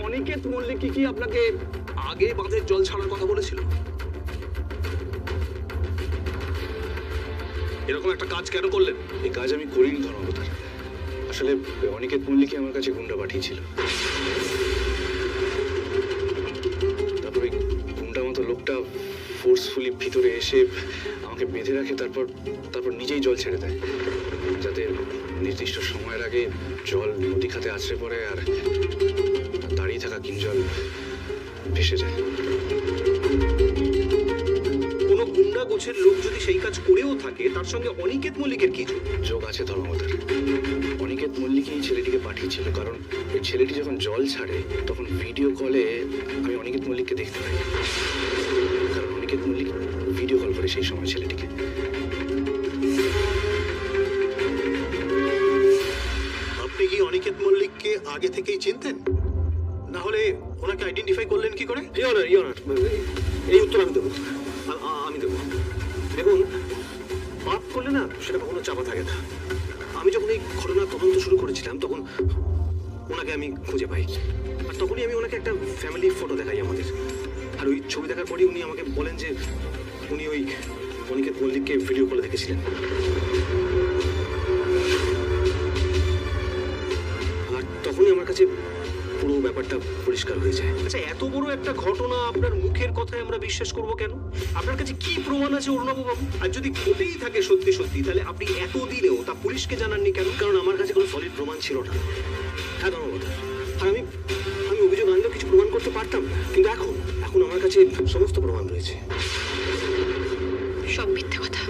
অনিকেত মল্লিক কি আপনাকে আগে বাঁধের জল ছাড়ার কথা বলেছিল? এরকম একটা কাজ কেন করলেন? এই কাজ আমি করিনি ধর্মবতার। আসলে অনিকেত মল্লিকই আমার কাছে গুন্ডা পাঠিয়েছিল। তারপর ওই গুন্ডা মতো লোকটা ফোর্সফুলি ভিতরে এসে আমাকে বেঁধে রাখে, তারপর নিজেই জল ছেড়ে দেয়, যাতে নির্দিষ্ট সময়ের আগে জল নদী খাতে আছড়ে পড়ে আর দাঁড়িয়ে থাকা কিঞ্জল ভেসে যায়। কোনো গুন্ডা গোছের লোক যদি সেই কাজ করেও থাকে, তার সঙ্গে অনিকেত মল্লিকের কি যোগ আছে ধর্মবতার। অনিকেত মল্লিকই এই ছেলেটিকে পাঠিয়েছিল, কারণ ওই ছেলেটি যখন জল ছাড়ে তখন ভিডিও কলে আমি অনিকেত মল্লিককে দেখতে পাই, কারণ অনিকেত মল্লিক ভিডিও কল করে সেই সময় ছেলেটিকে। আপনি কি অনিকেত মল্লিককে আগে থেকেই চিনতেন? না হলে ওনাকে আইডেন্টিফাই করলেন কি করে? ইয়নার এই উত্তর আমি দেবো। আমি দেবো। দেখুন, পাপ করলে না সেটা কখনো চাপা থাকে না। আমি যখন এই ঘটনার তদন্ত শুরু করেছিলাম, তখন ওনাকে আমি খুঁজে পাই, আর তখনই আমি ওনাকে একটা ফ্যামিলি ফটো দেখাই আমাদের। আর ওই ছবি দেখার পরেই উনি আমাকে বলেন যে উনি ওই অনিকেত মল্লিককে ভিডিও কলে দেখেছিলেন। আর তখনই আমার কাছে পুরো ব্যাপারটা পরিষ্কার হয়ে যায়। আচ্ছা, এত বড় একটা ঘটনা আপনার মুখের কথায় আমরা বিশ্বাস করব কেন? আপনার কাছে কি প্রমাণ আছে অরুণাভ বাবু? আর যদি ঘটেই থাকে সত্যি সত্যি, তাহলে আপনি এতদিনেও তা পুলিশকে জানাননি কেন? কারণ আমার কাছে কোনো সলিড প্রমাণ ছিল না। হ্যাঁ ধন্যবাদ। আর আমি অভিযোগ আনলেও কিছু প্রমাণ করতে পারতাম, কিন্তু এখন আমার কাছে সমস্ত প্রমাণ রয়েছে। সব মিথ্যে কথা,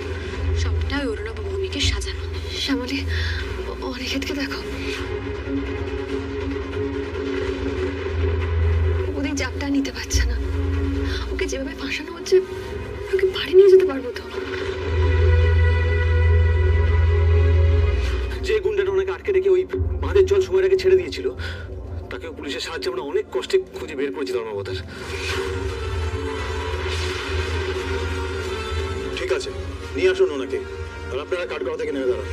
সবটাই অরুণাভ ভূমিকে সাজানো। শ্যামলী, অনিকেতকে দেখো, ওদের চাপটা নিতে পারছে না। ওকে যেভাবে ফাঁসানো হচ্ছে, ওকে বাড়ি নিয়ে যেতে পারবো তো? যে গুন্ডাটা ওনাকে আটকে রেখে ওই বাঁধের জল সময়ের আগে ছেড়ে দিয়েছিল, তাকেও পুলিশের সাহায্যে আমরা অনেক কষ্টে খুঁজে বের করেছি ধর্মাবতার। ঠিক আছে, নিয়ে আসুন ওনাকে। আর আপনারা কাঠগড়া থেকে নেমে দাঁড়ান।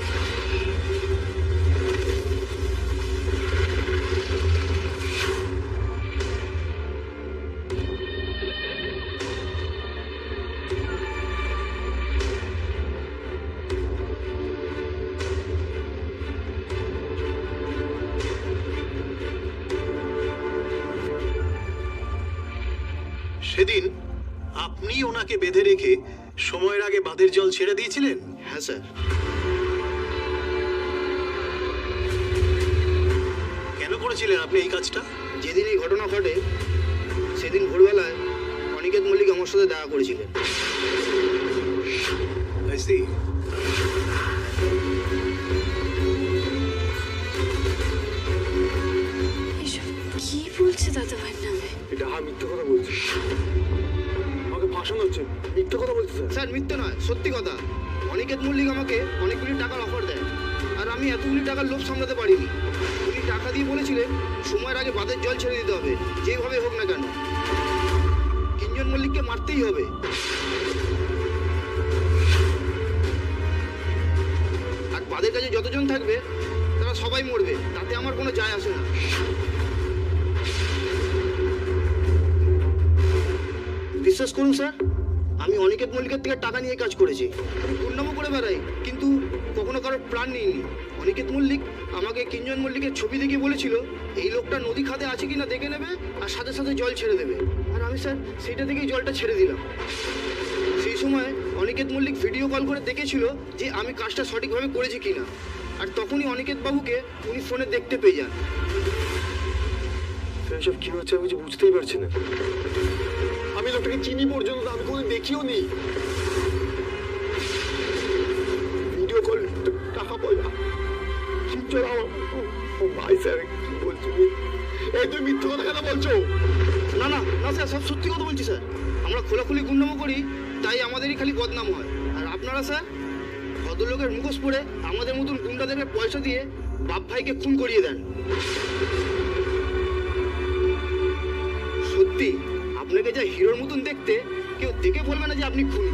সেদিন আপনি ওনাকে বেঁধে রেখে সময়ের আগে বাঁধের জল ছেড়ে দিয়েছিলেন? হ্যাঁ স্যার। কেন করেছিলেন আপনি এই কাজটা? যেদিন এই ঘটনা ঘটে সেদিন ভোরবেলায় অনিকেত মল্লিক আমার সাথে দেখা করেছিলেন। I see. এসব কি বলছে দাদা ভাইয়ের নামে? এটা মিথ্যে কথা বলছি, আমাকে ফাঁসানো হচ্ছে। মিথ্যে কথা বলছি স্যার। স্যার মিথ্যে নয়, সত্যি কথা। অনিকেত মল্লিক আমাকে অনেকগুলি টাকার অফার দেয়, আর আমি এতগুলি টাকার লোভ সামলাতে পারিনি। উনি টাকা দিয়ে বলেছিলেন সময়ের আগে বাঁধের জল ছেড়ে দিতে হবে, যেভাবে হোক না কেন। কিঞ্জন মল্লিককে মারতেই হবে। আর বাঁধের কাছে যতজন থাকবে তারা সবাই মরবে, তাতে আমার কোনো যায় আসে না। বিশ্বাস করুন স্যার, আমি অনিকেত মল্লিকের থেকে টাকা নিয়ে কাজ করেছি। আমি দুর্নামও করে বেড়াই, কিন্তু কখনো কারোর প্রাণ নিইনি। অনিকেত মল্লিক আমাকে কিঞ্জন মল্লিকের ছবি দেখে বলেছিল এই লোকটা নদী খাতে আছে কিনা দেখে নেবে আর সাথে সাথে জল ছেড়ে দেবে। আর আমি স্যার সেইটা থেকেই জলটা ছেড়ে দিলাম। সেই সময় অনিকেত মল্লিক ভিডিও কল করে দেখেছিল যে আমি কাজটা সঠিকভাবে করেছি কিনা, আর তখনই অনিকেত বাবুকে উনি ফোনে দেখতে পেয়ে যান। এসব কি হচ্ছে আমি কিছু বুঝতেই পারছি না। আমি লোকটাকে চিনি পর্যন্ত, আমি কোনো দেখিও নি। ভিডিও কল, টাকা পয়সা, ভাই স্যার কি বলছো? এই তুমি মিথ্যে কথা কেন বলছো? না না না স্যার, সব সত্যি কথা বলছি স্যার। আমরা খোলাখুলি গুন্ডামো করি, তাই আমাদেরই খালি বদনাম হয়। আর আপনারা স্যার ভদ্রলোকের মুখোশ পরে আমাদের মতন গুন্ডাদেরকে পয়সা দিয়ে বাপ ভাইকে খুন করিয়ে দেন। সত্যি আপনাকে যা হিরোর মতন দেখতে, কেউ দেখে বলবে না যে আপনি খুনি।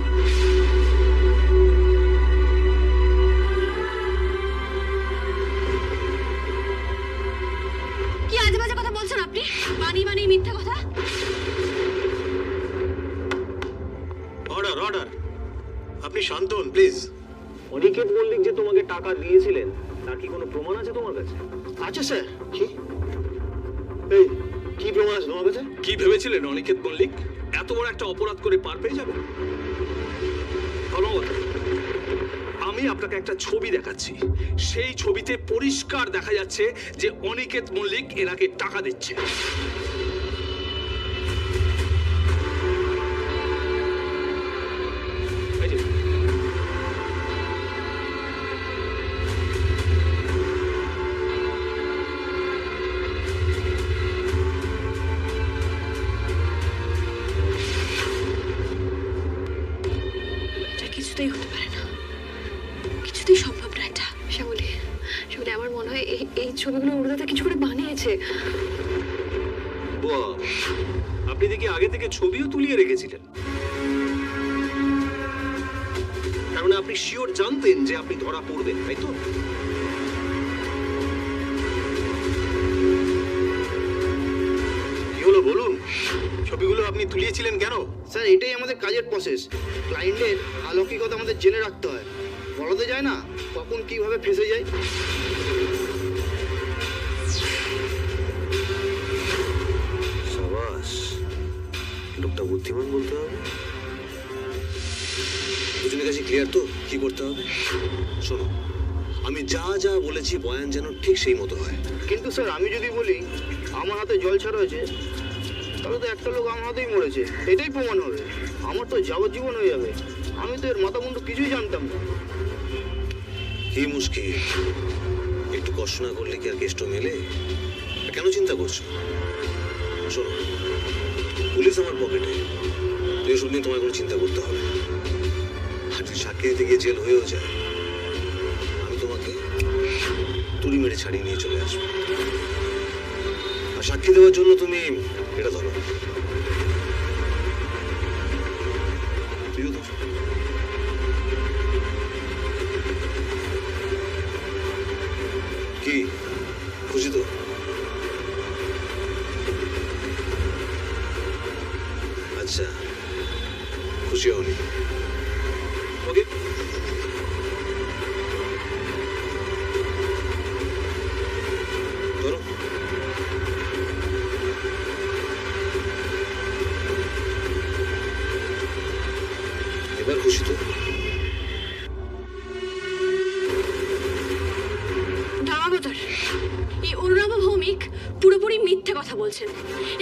কি আজে বাজে কথা বলছেন আপনি? বানিয়ে মিথ্যা কথা? অর্ডার অর্ডার, আপনি শান্ত হন প্লিজ। অনিকেত মল্লিক যে তোমাকে টাকা দিয়েছিলেন তার কি কোনো প্রমাণ আছে তোমার কাছে? আচ্ছা স্যার। কি এই কি প্রমাণ আছে তোমার কাছে? কি ভেবেছিলেন অনিকেত মল্লিক এত বড় একটা অপরাধ করে পার পেয়ে যাবে? কর্মকর্তা, আমি আপনাকে একটা ছবি দেখাচ্ছি। সেই ছবিতে পরিষ্কার দেখা যাচ্ছে যে অনিকেত মল্লিক এনাকে টাকা দিচ্ছে। এই যে, এটা কিছুতেই হতে পারে না, কিছুতেই সম্ভব না এটা। শ্যামলী, শ্যামলী, আমার মনে হয় এই ছবিগুলো উর্দাতে কিছু করে বানিয়েছে। বাহ, আপনি দেখি আগে থেকে ছবিও তুলিয়ে রেখেছিলেন। তার মানে আপনি শিওর জানতেন যে আপনি ধরা পড়বেন, তাই তো? কি হলো বলুন, ছবিগুলো আপনি তুলিয়েছিলেন কেন? স্যার এটাই আমাদের কাজের প্রসেস। ক্লায়েন্টের অলৌকিকতা আমাদের জেনে রাখতে হয়, বলাতে যায় না কখন কিভাবে ফেসে যায়। সাবাস, লোকটা বুদ্ধিমান বলতে হবে। দুজনের কাছে ক্লিয়ার তো কি করতে হবে? শোনো, আমি যা যা বলেছি বয়ান যেন ঠিক সেই মতো হয়। কিন্তু স্যার আমি যদি বলি আমার হাতে জল ছাড়া হয়েছে, তাহলে তো একটা লোক আমার হাতেই মরেছে, এটাই প্রমাণ হবে। আমার তো যাবজ্জীবন হয়ে যাবে। আমি তো এর মাথা মুন্ডু কিছুই জানতাম না। কি মুশকিল, একটু কষ্ট না করলে কি আর কেষ্ট মেলে? কেন চিন্তা করছো? শোনো, পুলিশ আমার পকেটে, তো এসব নিয়ে তোমায় কোনো চিন্তা করতে হবে না। আর যদি সাক্ষী দিতে গিয়ে জেল হয়েও যায়, আমি তোমাকে তুড়ি মেরে ছাড়িয়ে নিয়ে চলে আসবো। আর সাক্ষী দেওয়ার জন্য তুমি এটা ধরো, তুইও ধর। কি খুশি তো? আচ্ছা, খুশি হওনি? ওকে, ধরো। এবার খুশি তো? দামাগোদর, এই অরুণাভ ভৌমিক পুরোপুরি মিথ্যে কথা বলছেন।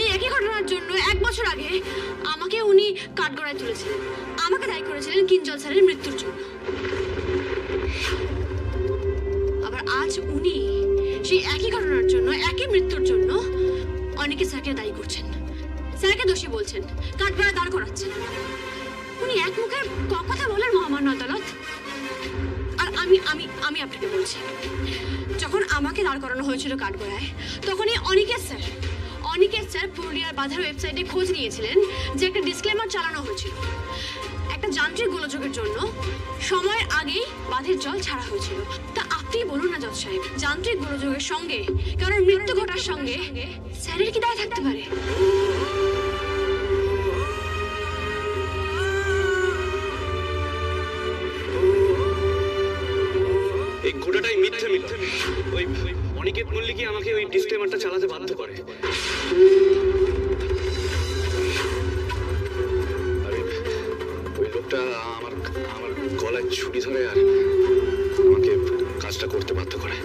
এই একই ঘটনার জন্য 1 বছর আগে আমাকে উনি কাঠগড়ায় তুলেছিলেন, আমাকে দায়ী করেছিলেন কিঞ্জল স্যারের মৃত্যুর জন্য। আবার আজ উনি সেই একই ঘটনার জন্য, একই মৃত্যুর জন্য অনেকে স্যারকে দায়ী করছেন, স্যারকে দোষী বলছেন, কাঠগড়ায় দাঁড় করাচ্ছেন। উনি এক মুখে কথা বলেন মহামান্য আদালত। আর আমি আমি আমি আপনাকে বলছি, যখন আমাকে দাঁড় করানো হয়েছিল কাঠগড়ায়, তখনই অনিকেত স্যার পুরুলিয়ার বাঁধের ওয়েবসাইটে খোঁজ নিয়েছিলেন যে একটা ডিসক্লেমার চালানো হয়েছিল। একটা যান্ত্রিক গোলযোগের জন্য সময়ের আগেই বাঁধের জল ছাড়া হয়েছিল। তা আপনি বলুন না জজ সাহেব, যান্ত্রিক গোলযোগের সঙ্গে কারণ মৃত্যু ঘটার সঙ্গে স্যারের কি দায় থাকতে পারে? এই গোটাটাই মিথ্যে। ওই অনিকেত মল্লিকই আমাকে ওই ডিসক্লেমারটা চালাতে বাধ্য করে। আরে ওই লোকটা আমার গলায় ছুরি ধরে আর আমাকে কাজটা করতে বাধ্য করে।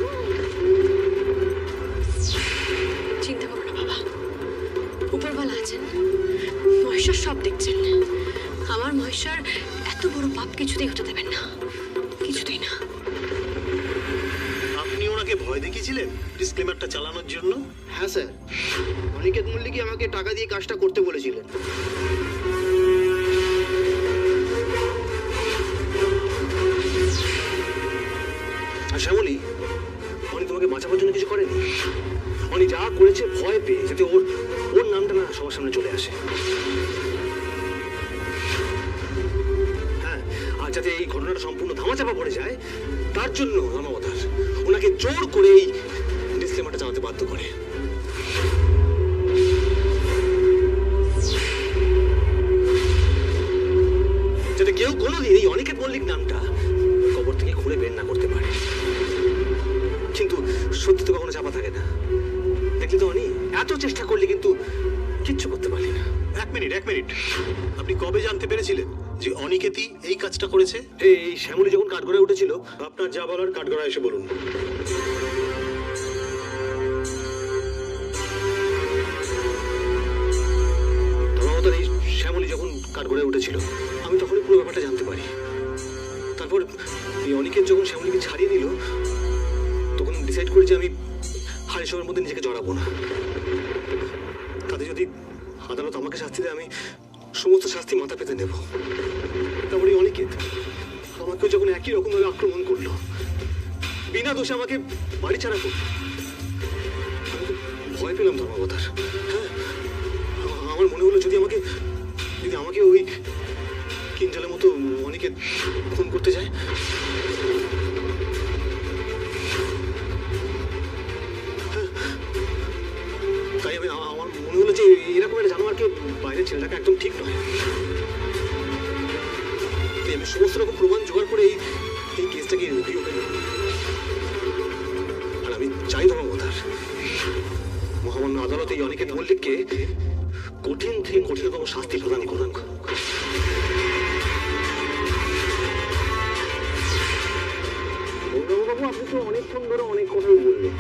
চিন্তা করো না বাবা, উপরওয়ালা আছেন, মহেশ্বর সব দেখছেন। আমার মহেশ্বর এত বড় পাপ কিছুতেই হতে দেবেন না, কিছুতেই না। আপনি ওনাকে ভয় দেখিয়েছিলেন ডিসক্লেমারটা চালানোর জন্য? হ্যাঁ স্যার, অনিকেত মল্লিকই আমাকে টাকা দিয়ে কাজটা করতে বলেছিলেন। আর শ্যামলী, অনি তোমাকে বাঁচাবার জন্য কিছু করেনি। অনি যা করেছে ভয় পেয়ে, যাতে ওর নামটা না সবার সামনে চলে আসে। হ্যাঁ, আর যাতে এই ঘটনাটা সম্পূর্ণ ধামাচাপা পড়ে যায়, তার জন্য আমার অবতার ওনাকে জোর করে এই ডিসক্লেমারটা চালাতে বাধ্য করে। চেষ্টা করলি কিন্তু কিচ্ছু করতে পারলি না। এক মিনিট আপনি কবে জানতে পেরেছিলেন যে অনিকেতই এই কাজটা করেছে? এই শ্যামলী যখন কাঠগড়ায় উঠেছিল, আপনার যা বলার কাঠগড়ায় এসে বলুন। ধর্মাবতার এই শ্যামলী যখন কাঠগড়ায় উঠেছিল, আমি তখনই পুরো ব্যাপারটা জানতে পারি। তারপর এই অনিকেত যখন শ্যামলীকে ছাড়িয়ে দিল, তখন ডিসাইড করি যে আমি হারিসবের মধ্যে নিজেকে জড়াবো না। তাতে যদি আদালত আমাকে শাস্তি দেয়, আমি সমস্ত শাস্তি মাথা পেতে নেব। তারপরে এই অনিকেত আমাকে যখন একই রকমভাবে আক্রমণ করলো, বিনা দোষে আমাকে বাড়ি ছাড়া করলো, আমি তো ভয় পেলাম ধর্মাবতার। হ্যাঁ, আমার মনে হলো যদি আমাকে ওই কিঞ্জলের মতো অনেকে খুন করতে যায়। তাই আমার মনে হলো যে এরকম একটা জানোয়ারকে বাইরে ছেড়ে রাখা একদম ঠিক নয়। তাই আমি সমস্ত রকম প্রমাণ জোগাড় করে এই কেসটাকে রিভিউ করি। আর আমি চাই ধর্মাবতার মহামান্য আদালত এই অনিকেত মল্লিককে কঠিন থেকে কঠিনতম শাস্তি প্রদান করুক। বাবু, আপনি তো অনেকক্ষণ ধরে অনেক কথাই বললেন,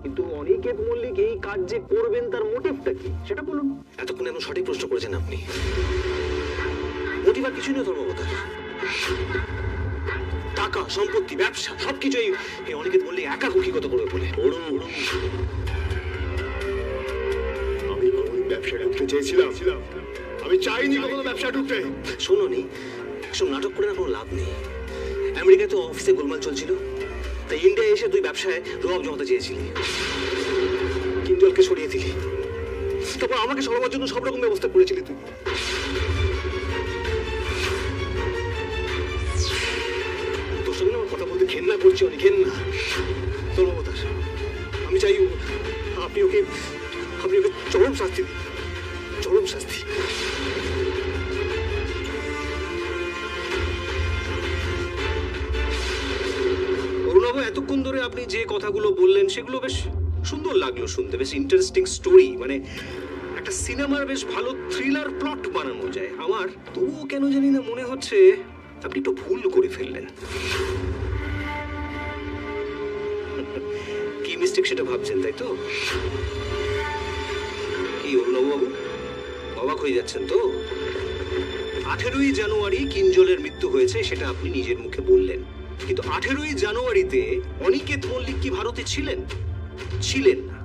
কিন্তু অনিকেত মল্লিক এই কাজ যে করবেন তার মোটিভটা কি সেটা বলুন। এতক্ষণ এমন সঠিক প্রশ্ন করেছেন আপনি। মোটিভ আর কিছু নেই ধর্মাবতার। টাকা, সম্পত্তি, ব্যবসা সবকিছু এই অনিকেত মল্লিক একা কুক্ষিগত করবে বলে। আমি কোন ব্যবসা ঢুকতে চেয়েছিলাম? আমি চাইনি কোনো ব্যবসা ঢুকতে। শোনোনি, এসব নাটক করে না কোনো লাভ নেই। আমেরিকায় তো অফিসে গোলমাল চলছিল, তাই ইন্ডিয়ায় এসে তুই ব্যবসায় রোয়াব জমাতে চেয়েছিলি, কিঞ্জলকে সরিয়ে দিলি, তারপর আমাকে সরাবার জন্য সব রকম ব্যবস্থা করেছিলি তুই। তোর সঙ্গে আমার কথা বলতে ঘেন্না করছি, অনেক ঘেন্না। ধর্মবতার, আমি চাই আপনি ওকে চরম শাস্তি দিন, চরম শাস্তি। অরুণাভ, এতক্ষণ ধরে আপনি যে কথাগুলো বললেন সেগুলো বেশ সুন্দর লাগলো শুনতে, বেশ ইন্টারেস্টিং স্টোরি। মানে একটা সিনেমার বেশ ভালো থ্রিলার প্লট বানানো যায়। আমার তবুও কেন জানি না মনে হচ্ছে আপনি একটু ভুল করে ফেললেন। কি মিস্টেক সেটা ভাবছেন, তাই তো? কি অরুণাভ বাবু, অবাক হয়ে যাচ্ছেন তো? 18ই জানুয়ারি কিঞ্জলের মৃত্যু হয়েছে, সেটা আপনি নিজের মুখে বললেন, কিন্তু 18ই জানুয়ারিতে অনিকেত মল্লিক কি ভারতে ছিলেন? ছিলেন না।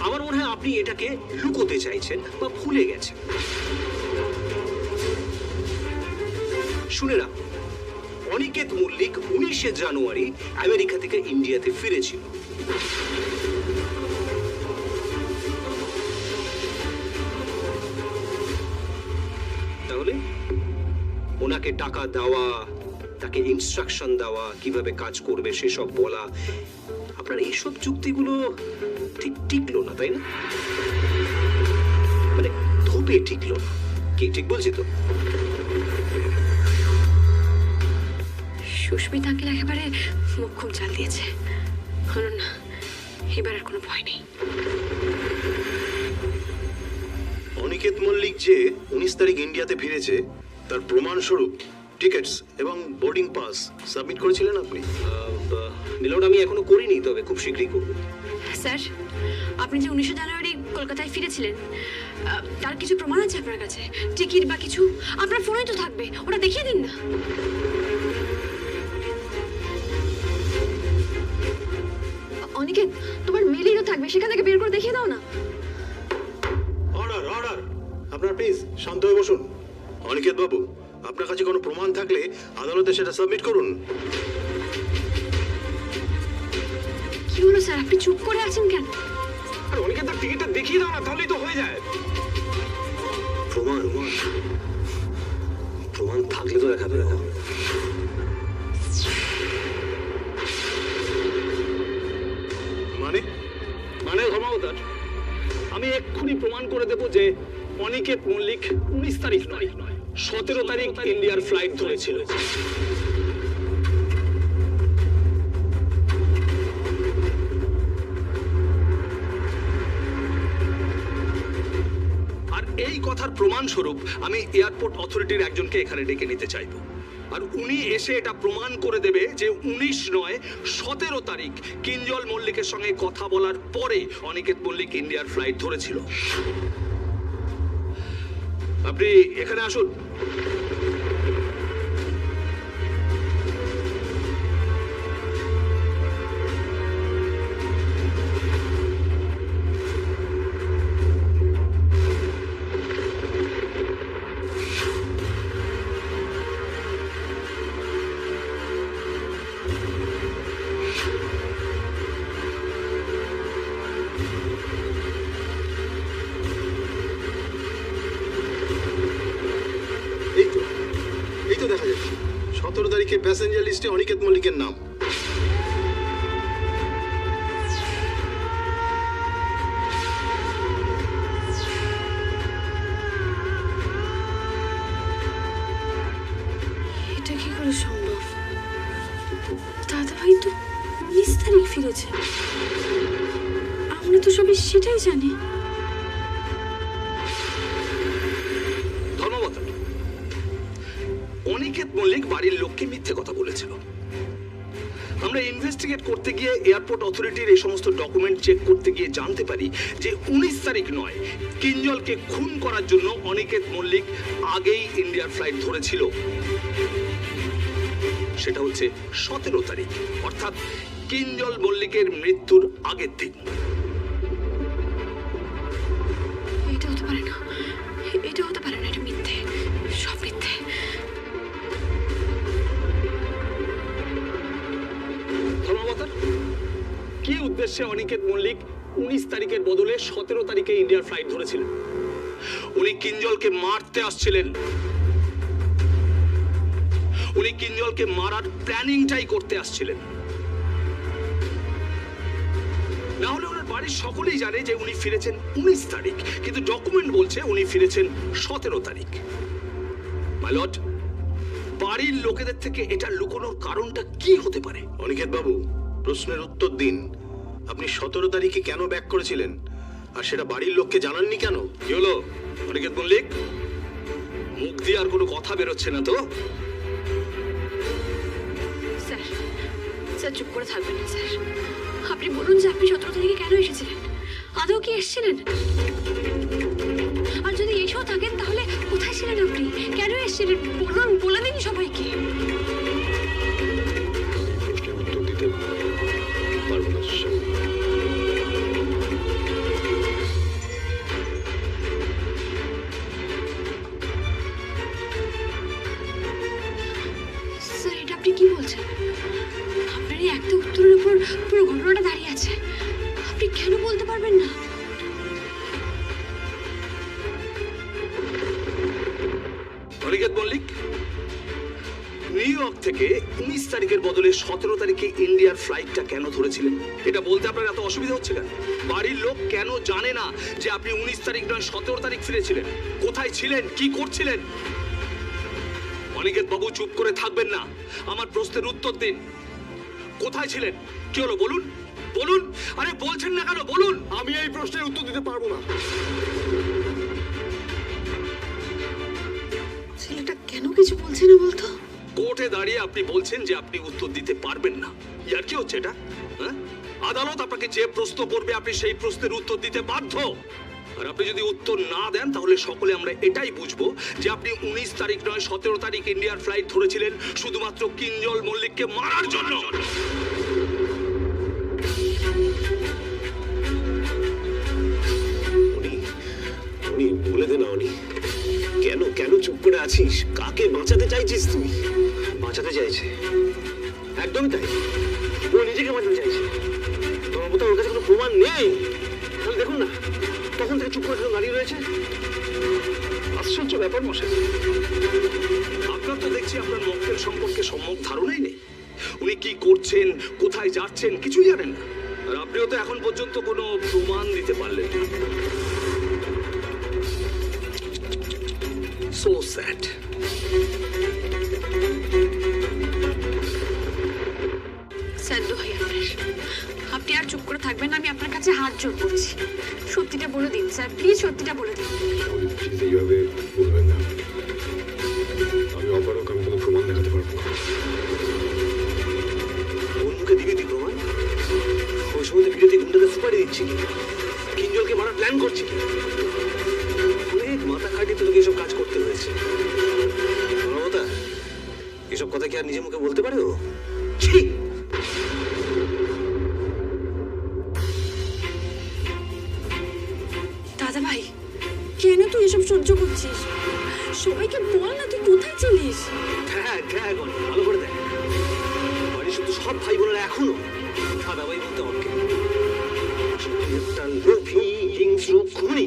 আমার মনে হয় আপনি এটাকে লুকোতে চাইছেন বা ভুলে গেছেন। শুনে রাখুন, অনিকেত মল্লিক 19শে জানুয়ারি আমেরিকা থেকে ইন্ডিয়াতে ফিরেছিল। তাহলে ওনাকে টাকা দেওয়া, তাকে ইনস্ট্রাকশন দেওয়া, কিভাবে কাজ করবে সেসব বলা, আপনার এইসব যুক্তিগুলো ঠিক টিকলো না, তাই না? মানে ধোপে টিকলো না। কি ঠিক বলছি তো? সুস্মিতা আঙ্কেল একেবারে মোক্ষম চাল দিয়েছে। না, এবার আর কোনো ভয় নেই। অনিকেত মল্লিক যে 19 তারিখ ইন্ডিয়াতে ফিরেছে তার প্রমাণস্বরূপ টিকিটস এবং বোর্ডিং পাস সাবমিট করেছিলেন আপনি? মিলোড আমি এখনো করিনি, তবে খুব শীঘ্রই করব। স্যার, আপনি যে 19শে জানুয়ারি কলকাতায় ফিরেছিলেন, তার কিছু প্রমাণ আছে আপনার কাছে? টিকিট বা কিছু আপনার ফোনেই তো থাকবে, ওটা দেখিয়ে দিন না। অনিকেত, তোমার মেলেই তো থাকবে, সেখান থেকে বের করে দেখিয়ে দাও না। অর্ডার আপনার প্লিজ শান্ত হয়ে বসুন। অনিকেত বাবু, আপনার কাছে কোনো প্রমাণ থাকলে আদালতে সেটা সাবমিট করুন। কি হলো স্যার, আপনি চুপ করে আছেন কেন? আর অনেকে তার টিকিটটা দেখিয়ে দাও না, তাহলেই তো হয়ে যায়। প্রমাণ প্রমাণ থাকলে তো দেখাবে। মানে ধর্মাবতার, আমি এক্ষুনি প্রমাণ করে দেবো যে অনিকেত মল্লিক 19 তারিখ নয় 17 তারিখ ইন্ডিয়ার ফ্লাইট ধরেছিল। কথার প্রমাণস্বরূপ আমি এয়ারপোর্ট অথরিটির একজনকে এখানে ডেকে নিতে চাইবো, আর উনি এসে এটা প্রমাণ করে দেবে যে 19 নয় 17 তারিখ কিঞ্জল মল্লিকের সঙ্গে কথা বলার পরে অনিকেত মল্লিক ইন্ডিয়ার ফ্লাইট ধরেছিল। আপনি এখানে আসুন। এই তো দেখা যাচ্ছে 17 তারিখে প্যাসেঞ্জার লিস্টে অনিকেত মল্লিকের নাম। এটা কি করে সম্ভব? দাদা ভাই তো 19 তারিখ ফিরেছে, আমরা তো সবাই সেটাই জানি। ধন্যবাদ। অনিকেত মল্লিক বাড়ির লোককে মিথ্যে কথা বলেছিল। আমরা ইনভেস্টিগেট করতে গিয়ে এয়ারপোর্ট অথরিটির এই সমস্ত ডকুমেন্ট চেক করতে গিয়ে জানতে পারি যে 19 তারিখ নয়, কিঞ্জলকে খুন করার জন্য অনিকেত মল্লিক আগেই ইন্ডিয়ার ফ্লাইট ধরেছিল। সেটা হচ্ছে 17 তারিখ, অর্থাৎ কিঞ্জল মল্লিকের মৃত্যুর আগের দিন। এটা হতে পারে না, এটা হতে পারে না, এটা মিথ্যে, সব মিথ্যে। ধর্মবত, কি উদ্দেশ্যে অনিকেত মল্লিক 19 তারিখের বদলে 17 তারিখে ইন্ডিয়ার ফ্লাইট ধরেছিলেন? উনি কিঞ্জলকে মারতে আসছিলেন। উনি কিঞ্জলকে মারার প্ল্যানিংটাই করতে আসছিলেন। না হলে ওনার বাড়ির সকলেই জানে যে উনি ফিরেছেন 19 তারিখ, কিন্তু ডকুমেন্ট বলছে উনি ফিরেছেন 17 তারিখ। মাই লর্ড, বাড়ির লোকেদের থেকে এটা লুকোনোর কারণটা কি হতে পারে? অনিকেত বাবু, প্রশ্নের উত্তর দিন। আপনি 17 তারিখে কেন ব্যাক করেছিলেন, আর সেটা বাড়ির লোককে জানাননি কেন? কি হলো অনিকেত মল্লিক? মুখ দিয়ে আর কোনো কথা বেরোচ্ছে না তো? স্যার, স্যার চুপ করে থাকবেন না স্যার। আপনি বলুন যে আপনি 17 তারিখে কেন এসেছিলেন? আদৌ কি এসেছিলেন? আর যদি এসেও থাকেন তাহলে কোথায় ছিলেন আপনি? কেন এসেছিলেন? বলুন, বলে দিন সবাইকে। প্রশ্নের উত্তর দিতে পারবো না। স্যার, এটা আপনি কি বলছেন? আপনার এই একটা উত্তরের উপর পুরো ঘটনাটা দাঁড়িয়ে আছে। আপনি কেন বলতে পারবেন না? অনিকেত মল্লিক নিউ ইয়র্ক থেকে 19 তারিখের বদলে 17 তারিখে ইন্ডিয়ার ফ্লাইটটা কেন ধরেছিলেন? এটা বলতে আপনার এত অসুবিধা হচ্ছে কেন? বাড়ির লোক কেন জানে না যে আপনি 19 তারিখ নয় 17 তারিখ ফিরেছিলেন? কোথায় ছিলেন? কি করছিলেন? অনিকেত বাবু, চুপ করে থাকবেন না, আমার প্রশ্নের উত্তর দিন। কোথায় ছিলেন? কি হলো বলুন, বলুন। আরে বলছেন না কেন? বলুন। আমি এই প্রশ্নের উত্তর দিতে পারবো না। ছেলেটা কেন কিছু বলছে না বলতো? কোর্টে দাঁড়িয়ে আপনি বলছেন যে আপনি উত্তর দিতে পারবেন না। ইয়ার কি হচ্ছে এটা? হ্যাঁ, আদালত আপনাকে যে প্রশ্ন করবে আপনি সেই প্রশ্নের উত্তর দিতে বাধ্য। আর আপনি যদি উত্তর না দেন তাহলে সকলে আমরা এটাই বুঝবো যে আপনি 19 তারিখ নয় 17 তারিখ ইন্ডিয়ার ফ্লাইট ধরেছিলেন শুধুমাত্র কিঞ্জল মল্লিককে মারার জন্য। উনি বলে দে না, উনি কেন কেন চুপ করে আছিস? কাকে বাঁচাতে চাইছিস তুই? বাঁচাতে চাইছে, একদমই তাই। ও নিজেকে বাঁচাতে চাইছে। তোমার মতো ওর কাছে কোনো প্রমাণ নেই। তাহলে দেখুন না, তখন থেকে চুপ করে দাঁড়িয়ে রয়েছে। আশ্চর্য ব্যাপার মশাই, আপনার তো দেখছি আপনার মক্কেল সম্পর্কে সম্যক ধারণাই নেই। উনি কি করছেন, কোথায় যাচ্ছেন কিছুই জানেন না। আর আপনিও তো এখন পর্যন্ত কোনো প্রমাণ দিতে পারলেন না। So sad. স্যার, দোহাই আপনার, আপনি আর চুপ করে থাকবেন না, আমি আপনার কাছে হাত জোর করছি। সত্যিটা বলে দিন স্যার, প্লিজ সত্যিটা বলে দিন। প্লিজ এইভাবে বলবেন না। আমি অপারক, আমি কোনো প্রমাণ দেখাতে পারবো না। কোন মুখে দিবি তুই প্রমাণ? ওই সময় ভিডিওতে গুন্ডাকে সুপারি দিচ্ছি কি, কিঞ্জলকে মারার প্ল্যান করছি কি? অনেক মাথা খাটিয়ে তোকে এসব কাজ করতে হয়েছে। মমতা এসব কথা কি আর নিজের মুখে বলতে পারে ও? ছি! দাদা ভাই, কেন তুই এসব সহ্য করছিস? সবাইকে বল না তুই কোথায় ছিলিস। দেখ ভালো করে দেখ, বাড়ির শুধু সব ভাই বোনেরা এখনো দাদা ভাই বলতে অনেকে একটা লোভী হিংস্র খুনি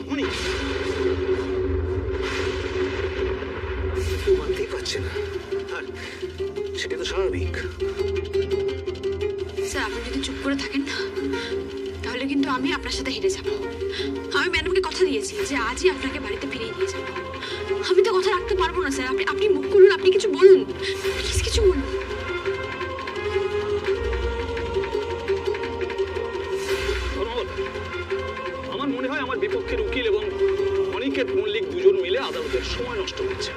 কেউ মানতেই পারছে না, আর সেটা তো স্বাভাবিক। স্যার আপনি যদি চুপ করে থাকেন না, তাহলে কিন্তু আমি আপনার সাথে হেরে যাব। আমি ম্যাডামকে কথা দিয়েছি যে আজই আপনাকে বাড়িতে ফিরিয়ে নিয়ে যাব। আমি তো কথা রাখতে পারবো না স্যার। আপনি মুখ খুলুন, আপনি কিছু বলুন, প্লিজ কিছু বলুন। ধন্যবাদ। আমার মনে হয় আমার বিপক্ষের উকিল এবং অনিকেত মল্লিক দুজন মিলে আদালতের সময় নষ্ট করছে।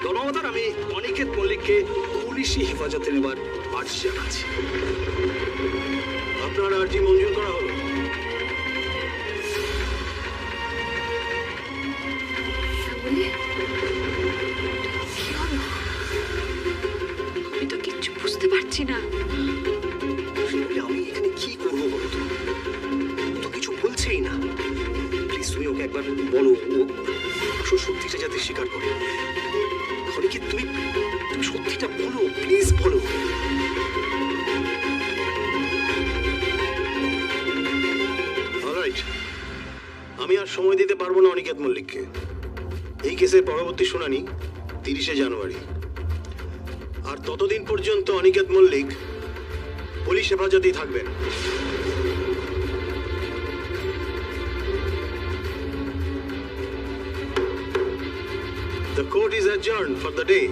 ধন্যবাদ। আমি অনিকেত মল্লিককে পুলিশি হেফাজতে নেবার আর্জি জানাচ্ছি। আপনার আর্জি মঞ্জুর করা হলো। বলে কি হলো? আমি তো কিচ্ছু বুঝতে পারছি না। আমি এখানে কি করবো বলো তো? ও তো কিছু বলছেই না। প্লিজ তুমি ওকে একবার বলো, ও আসল সত্যিটা যাতে স্বীকার করে। কি তুমি সত্যিটা বলো, প্লিজ বলো। অলরাইট, আমি আর সময় দিতে পারবো না অনিকেত মল্লিককে। এই কেসের পরবর্তী শুনানি 30শে জানুয়ারি। আর ততদিন পর্যন্ত অনিকেত মল্লিক পুলিশ হেফাজতেই থাকবেন। The court is adjourned for the day.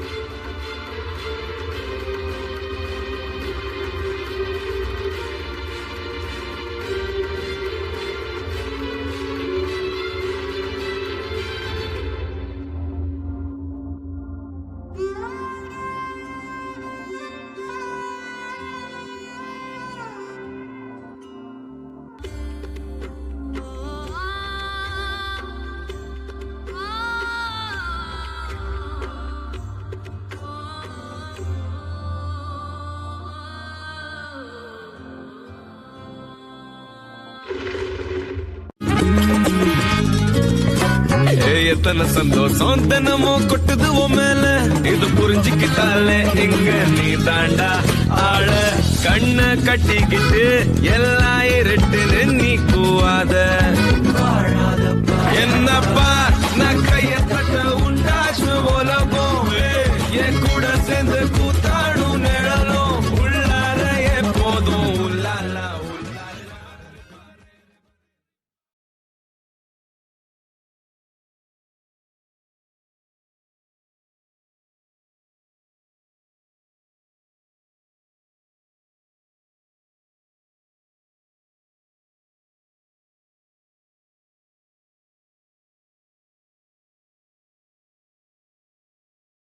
எத்தனை சந்தோஷம் தினமும் கொட்டுது உன் மேல, இது புரிஞ்சுக்கிட்டாலே இங்க நீ தாண்டா ஆள. கண்ண கட்டிக்கிட்டு எல்லாம் இருட்டுன்னு நீ கூவாத. என்னப்பா நான் கைய தட்ட